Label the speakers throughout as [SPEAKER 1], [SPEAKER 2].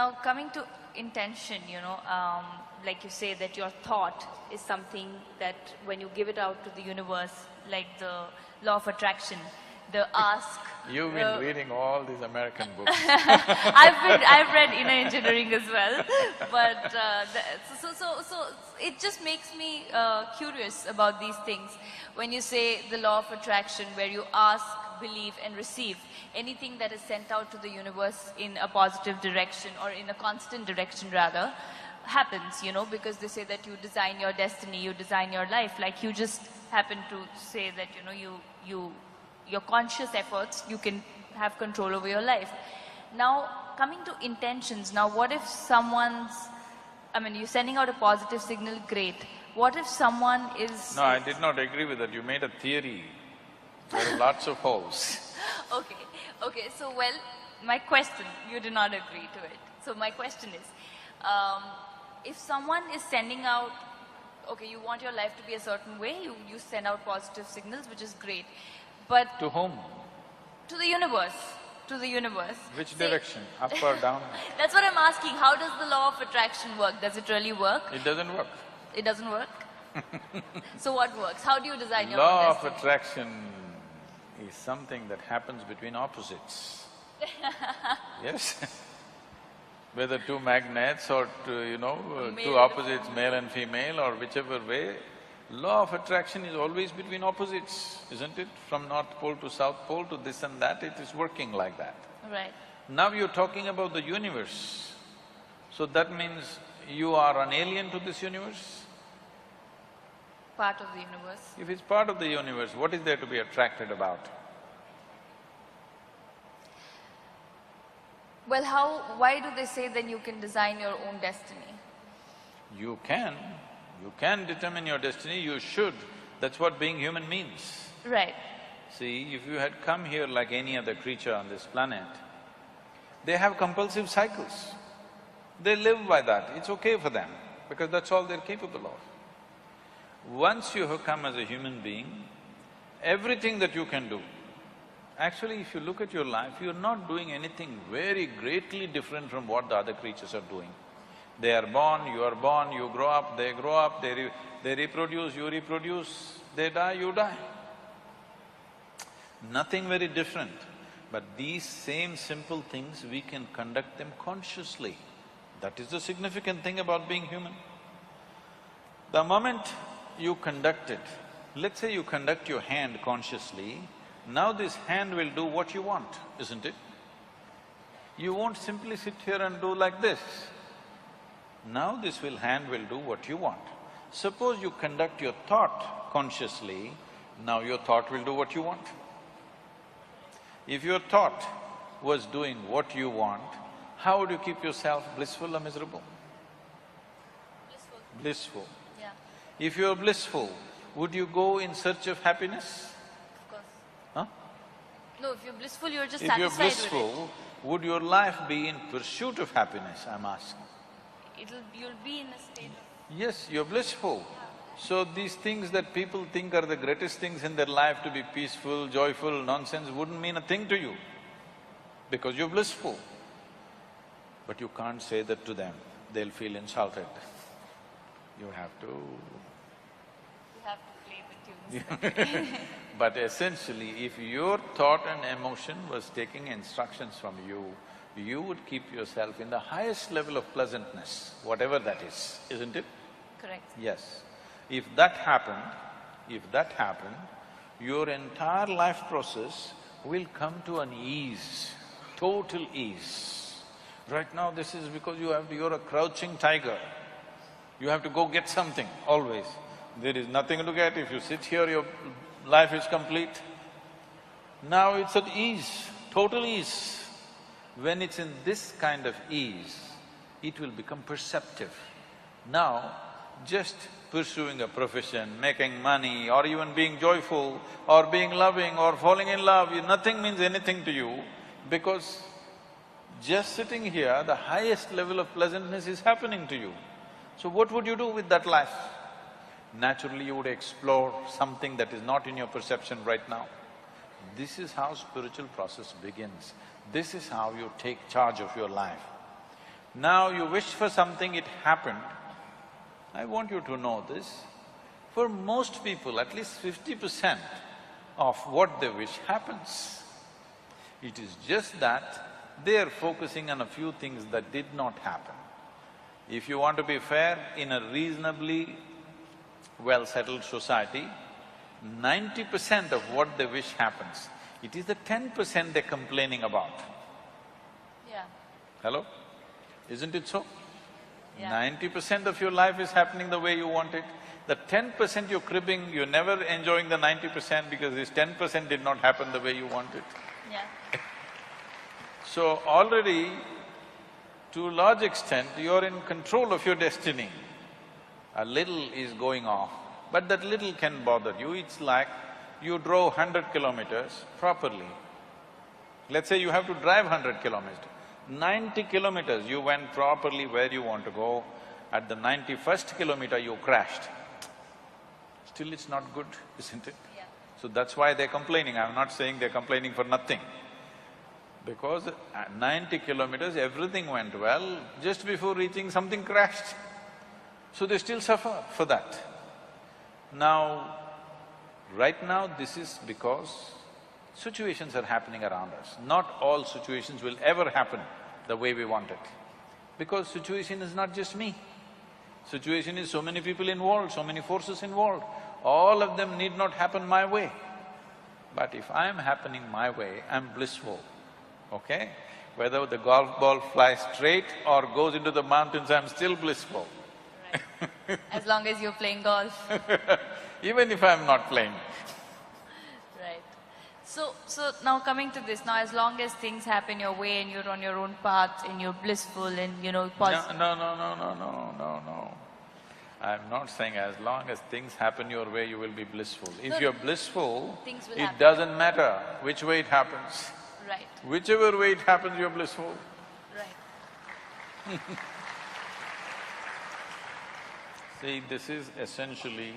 [SPEAKER 1] Now coming to intention, like you say that your thought is something that when you give it out to the universe, like the law of attraction, the ask…
[SPEAKER 2] You've been reading all these American books.
[SPEAKER 1] I've read inner engineering as well, but so it just makes me curious about these things. When you say the law of attraction, where you ask, believe and receive, anything that is sent out to the universe in a positive direction or in a constant direction rather, happens, because they say that you design your destiny, you design your life. Like you just happen to say that, your conscious efforts, you can have control over your life. Now, coming to intentions, now what if you're sending out a positive signal, great. What if someone is…
[SPEAKER 2] No, I did not agree with that. You made a theory. There are lots of holes.
[SPEAKER 1] Okay, so my question, you did not agree to it. So my question is, if someone is sending out, you want your life to be a certain way, you send out positive signals, which is great. But…
[SPEAKER 2] To whom?
[SPEAKER 1] To the universe. To the universe.
[SPEAKER 2] Which direction? Up or down?
[SPEAKER 1] That's what I'm asking. How does the law of attraction work? Does it really work?
[SPEAKER 2] It doesn't work.
[SPEAKER 1] It doesn't work? So what works? How do you design your
[SPEAKER 2] Law
[SPEAKER 1] own
[SPEAKER 2] of
[SPEAKER 1] destiny?
[SPEAKER 2] attraction is something that happens between opposites. Yes. Whether two magnets or two opposites, male and female or whichever way, law of attraction is always between opposites, isn't it? From North Pole to South Pole to this and that, it is working like that.
[SPEAKER 1] Right.
[SPEAKER 2] Now you're talking about the universe. So that means you are an alien to this universe?
[SPEAKER 1] Part of the universe.
[SPEAKER 2] If it's part of the universe, what is there to be attracted about?
[SPEAKER 1] Well, why do they say then you can design your own destiny?
[SPEAKER 2] You can determine your destiny, you should. That's what being human means.
[SPEAKER 1] Right.
[SPEAKER 2] See, if you had come here like any other creature on this planet, they have compulsive cycles. They live by that, it's okay for them, because that's all they're capable of. Once you have come as a human being, everything that you can do, actually if you look at your life, you're not doing anything very greatly different from what the other creatures are doing. They are born, you grow up, they reproduce, you reproduce, they die, you die. Nothing very different. But these same simple things, we can conduct them consciously. That is the significant thing about being human. The moment you conduct it, let's say you conduct your hand consciously, now this hand will do what you want, isn't it? You won't simply sit here and do like this. Now this hand will do what you want. Suppose you conduct your thought consciously, now your thought will do what you want. If your thought was doing what you want, how would you keep yourself blissful or miserable?
[SPEAKER 1] Blissful.
[SPEAKER 2] Blissful.
[SPEAKER 1] Yeah.
[SPEAKER 2] If you're blissful, would you go in search of happiness?
[SPEAKER 1] Of course.
[SPEAKER 2] Huh?
[SPEAKER 1] No, if you're blissful, you're just
[SPEAKER 2] If you're
[SPEAKER 1] satisfied with it.
[SPEAKER 2] blissful, would your life be in pursuit of happiness, I'm asking?
[SPEAKER 1] You'll be in a state of…
[SPEAKER 2] Yes, you're blissful. So these things that people think are the greatest things in their life, to be peaceful, joyful, nonsense, wouldn't mean a thing to you, because you're blissful. But you can't say that to them, they'll feel insulted. You have to…
[SPEAKER 1] You have to play the tunes.
[SPEAKER 2] But essentially, if your thought and emotion was taking instructions from you, you would keep yourself in the highest level of pleasantness, whatever that is, isn't it?
[SPEAKER 1] Correct.
[SPEAKER 2] Yes. If that happened, your entire life process will come to an ease, total ease. Right now this is because you're a crouching tiger. You have to go get something, always. There is nothing to get. If you sit here, your life is complete. Now it's at ease, total ease. When it's in this kind of ease, it will become perceptive. Now, just pursuing a profession, making money, or even being joyful, or being loving, or falling in love, nothing means anything to you, because just sitting here, the highest level of pleasantness is happening to you. So what would you do with that life? Naturally, you would explore something that is not in your perception right now. This is how spiritual process begins. This is how you take charge of your life. Now you wish for something, it happened. I want you to know this. For most people, at least 50% of what they wish happens. It is just that they are focusing on a few things that did not happen. If you want to be fair, in a reasonably well-settled society, 90% of what they wish happens. It is the 10% they're complaining about.
[SPEAKER 1] Yeah.
[SPEAKER 2] Hello? Isn't it so?
[SPEAKER 1] Yeah.
[SPEAKER 2] 90% of your life is happening the way you want it. The 10% you're cribbing, you're never enjoying the 90% because this 10% did not happen the way you want it.
[SPEAKER 1] Yeah.
[SPEAKER 2] So already, to a large extent, you're in control of your destiny. A little is going off, but that little can bother you. It's like you drove 100 kilometers properly. Let's say you have to drive 100 kilometers. 90 kilometers you went properly where you want to go. At the 91st kilometer you crashed. Still it's not good, isn't it?
[SPEAKER 1] Yeah.
[SPEAKER 2] So that's why they're complaining. I'm not saying they're complaining for nothing. Because at 90 kilometers everything went well, just before reaching something crashed. So they still suffer for that. Now, right now this is because situations are happening around us. Not all situations will ever happen the way we want it. Because situation is not just me. Situation is so many people involved, so many forces involved. All of them need not happen my way. But if I'm happening my way, I'm blissful, okay? Whether the golf ball flies straight or goes into the mountains, I'm still blissful.
[SPEAKER 1] Right. As long as you're playing golf.
[SPEAKER 2] Even if I'm not playing.
[SPEAKER 1] Right. So now coming to this, now as long as things happen your way and you're on your own path and you're blissful and positive…
[SPEAKER 2] No. I'm not saying as long as things happen your way, you will be blissful. If you're blissful,
[SPEAKER 1] things will
[SPEAKER 2] it
[SPEAKER 1] happen.
[SPEAKER 2] doesn't matter which way it happens.
[SPEAKER 1] Right,
[SPEAKER 2] Whichever way it happens, you're blissful.
[SPEAKER 1] right.
[SPEAKER 2] See, this is essentially,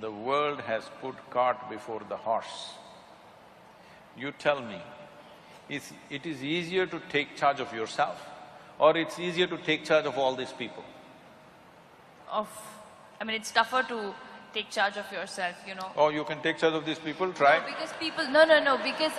[SPEAKER 2] the world has put cart before the horse. You tell me, it is easier to take charge of yourself or it's easier to take charge of all these people?
[SPEAKER 1] I mean, it's tougher to take charge of yourself,
[SPEAKER 2] Oh, you can take charge of these people, try.
[SPEAKER 1] No, because people… No, because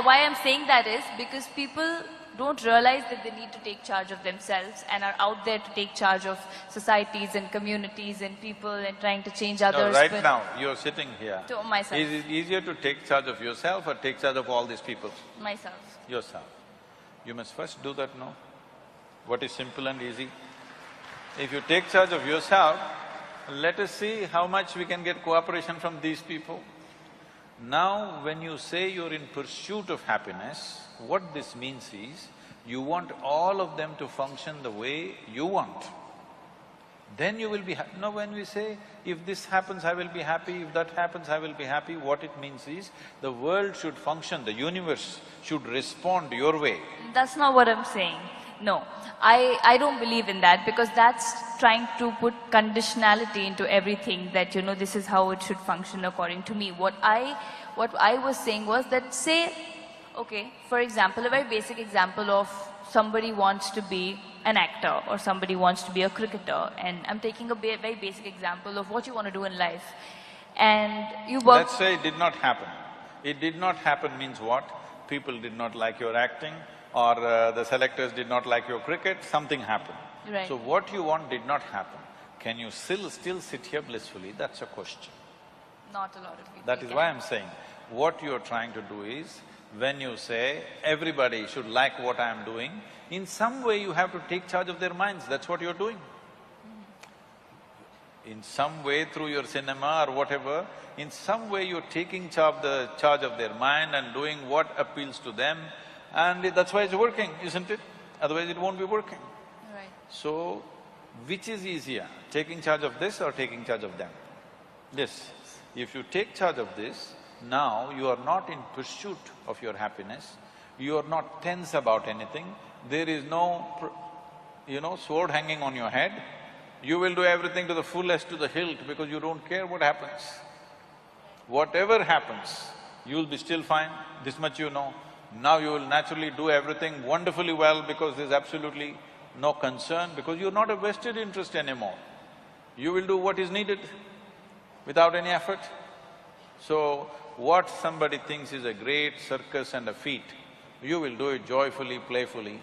[SPEAKER 1] why I'm saying that is because people don't realize that they need to take charge of themselves and are out there to take charge of societies and communities and people and trying to change
[SPEAKER 2] No,
[SPEAKER 1] others.
[SPEAKER 2] right now, you're sitting here.
[SPEAKER 1] To myself.
[SPEAKER 2] Is it easier to take charge of yourself or take charge of all these people?
[SPEAKER 1] Myself.
[SPEAKER 2] Yourself. You must first do that, no? What is simple and easy? If you take charge of yourself, let us see how much we can get cooperation from these people. Now, when you say you're in pursuit of happiness, what this means is, you want all of them to function the way you want. Then you will be happy. Now when we say, if this happens, I will be happy, if that happens, I will be happy, what it means is, the world should function, the universe should respond your way.
[SPEAKER 1] That's not what I'm saying. No, I don't believe in that because that's trying to put conditionality into everything that, this is how it should function according to me. What I was saying was that, say, okay, for example, a very basic example of somebody wants to be an actor or somebody wants to be a cricketer, and I'm taking a very basic example of what you want to do in life. And you work…
[SPEAKER 2] Let's say it did not happen. It did not happen means what? People did not like your acting, or the selectors did not like your cricket, something happened.
[SPEAKER 1] Right.
[SPEAKER 2] So what you want did not happen. Can you still sit here blissfully? That's a question.
[SPEAKER 1] Not a lot of people
[SPEAKER 2] That is
[SPEAKER 1] can.
[SPEAKER 2] why I'm saying, what you're trying to do is, when you say, everybody should like what I'm doing, in some way you have to take charge of their minds, that's what you're doing. In some way, through your cinema or whatever, in some way you're taking charge of their mind and doing what appeals to them, and that's why it's working, isn't it? Otherwise it won't be working.
[SPEAKER 1] Right.
[SPEAKER 2] So, which is easier, taking charge of this or taking charge of them? This. If you take charge of this, now you are not in pursuit of your happiness, you are not tense about anything, there is no, sword hanging on your head. You will do everything to the fullest, to the hilt, because you don't care what happens. Whatever happens, you will be still fine, this much you know. Now you will naturally do everything wonderfully well because there's absolutely no concern, because you're not a vested interest anymore. You will do what is needed without any effort. So, what somebody thinks is a great circus and a feat, you will do it joyfully, playfully,